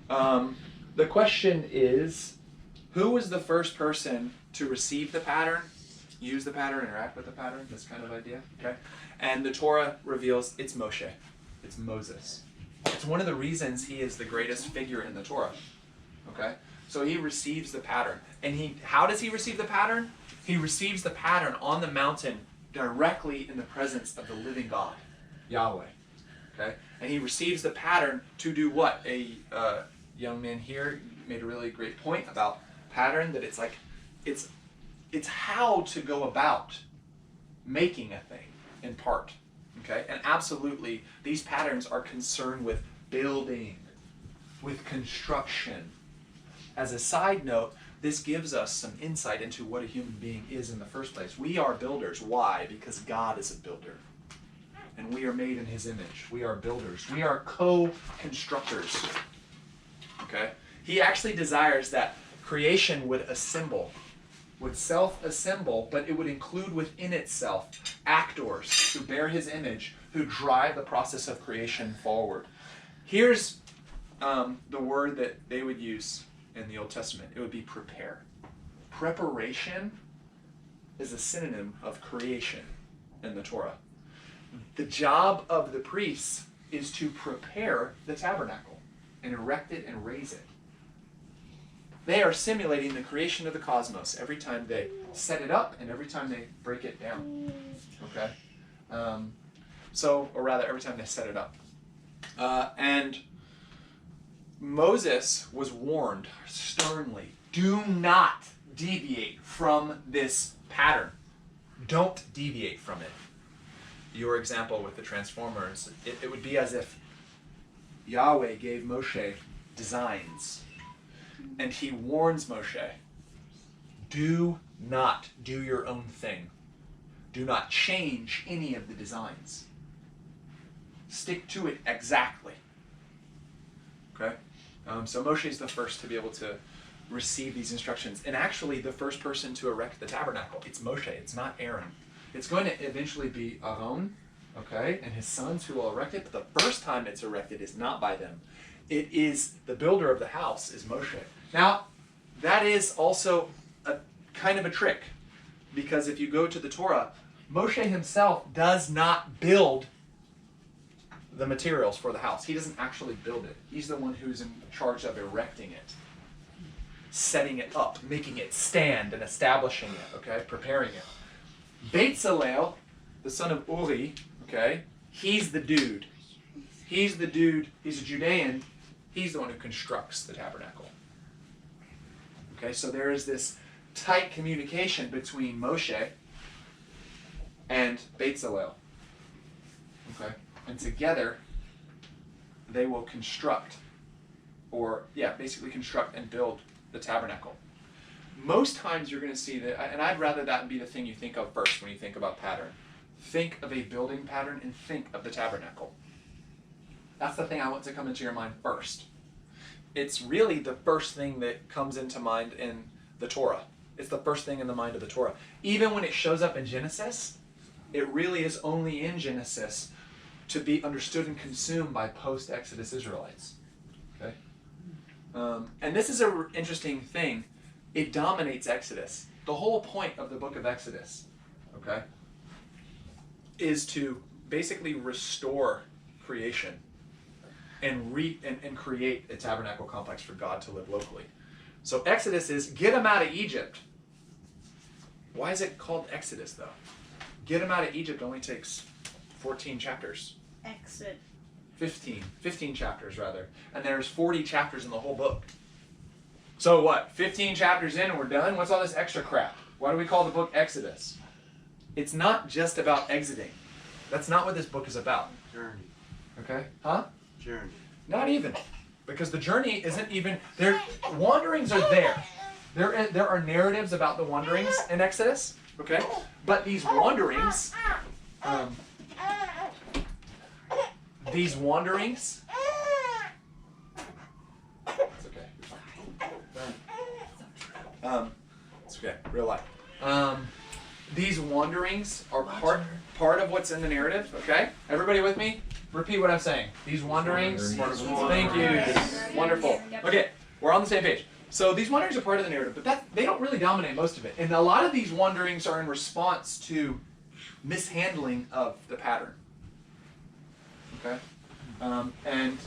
The question is, who was the first person to receive the pattern, use the pattern, interact with the pattern, this kind of idea? Okay. And the Torah reveals it's Moshe. It's Moses. It's one of the reasons he is the greatest figure in the Torah. Okay? So he receives the pattern. And how does he receive the pattern? He receives the pattern on the mountain directly in the presence of the living God, Yahweh. Okay? And he receives the pattern to do what? A young man here made a really great point about pattern, that it's like, it's how to go about making a thing in part. Okay? And absolutely, these patterns are concerned with building, with construction. As a side note, this gives us some insight into what a human being is in the first place. We are builders. Why? Because God is a builder. And we are made in his image. We are builders. We are co-constructors. Okay? He actually desires that creation would assemble, would self-assemble, but it would include within itself actors who bear his image, who drive the process of creation forward. Here's the word that they would use in the Old Testament. It would be prepare. Preparation is a synonym of creation in the Torah. The job of the priests is to prepare the tabernacle and erect it and raise it. They are simulating the creation of the cosmos every time they set it up and every time they break it down. Okay? Or rather, every time they set it up. And Moses was warned sternly, do not deviate from this pattern. Don't deviate from it. Your example with the transformers, it would be as if Yahweh gave Moshe designs. And he warns Moshe, do not do your own thing. Do not change any of the designs. Stick to it exactly. Okay? So Moshe is the first to be able to receive these instructions. And actually, the first person to erect the tabernacle, it's Moshe. It's not Aaron. It's going to eventually be Aaron, okay, and his sons who will erect it. But the first time it's erected is not by them. It is the builder of the house is Moshe. Now, that is also a kind of a trick, because if you go to the Torah, Moshe himself does not build the materials for the house. He doesn't actually build it. He's the one who's in charge of erecting it, setting it up, making it stand and establishing it, okay, preparing it. Bezalel, the son of Uri, okay, he's the dude. He's the dude, he's a Judean, he's the one who constructs the tabernacle. Okay, so there is this tight communication between Moshe and Bezalel. Okay, and together they will construct, basically construct and build the tabernacle. Most times you're going to see that, and I'd rather that be the thing you think of first when you think about pattern. Think of a building pattern and think of the tabernacle. That's the thing I want to come into your mind first. It's really the first thing that comes into mind in the Torah. It's the first thing in the mind of the Torah. Even when it shows up in Genesis, it really is only in Genesis to be understood and consumed by post-Exodus Israelites. Okay? And this is an interesting thing. It dominates Exodus. The whole point of the book of Exodus, okay, is to basically restore creation and create a tabernacle complex for God to live locally. So Exodus is get them out of Egypt. Why is it called Exodus, though? Get them out of Egypt only takes 14 chapters. Exit. 15 chapters, rather. And there's 40 chapters in the whole book. So what, 15 chapters in and we're done? What's all this extra crap? Why do we call the book Exodus? It's not just about exiting. That's not what this book is about. Journey. Okay? Huh? Journey. Not even. Because the journey isn't even... Wanderings are there. There are narratives about the wanderings in Exodus. Okay? But these wanderings... It's okay. It's okay. Real life. These wanderings are part of what's in the narrative. Okay? Everybody with me? Repeat what I'm saying. These wanderings. Thank you. Wonderful. Yep. Okay, we're on the same page. So these wanderings are part of the narrative, but they don't really dominate most of it. And a lot of these wanderings are in response to mishandling of the pattern. Okay? And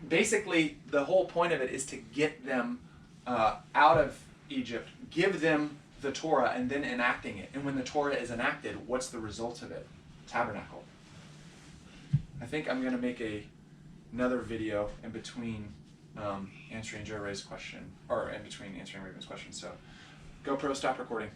basically, the whole point of it is to get them out of Egypt, give them the Torah, and then enacting it. And when the Torah is enacted, what's the result of it? Tabernacle. I think I'm going to make another video in between answering Joe Ray's question, or in between answering Raven's question. So GoPro, stop recording.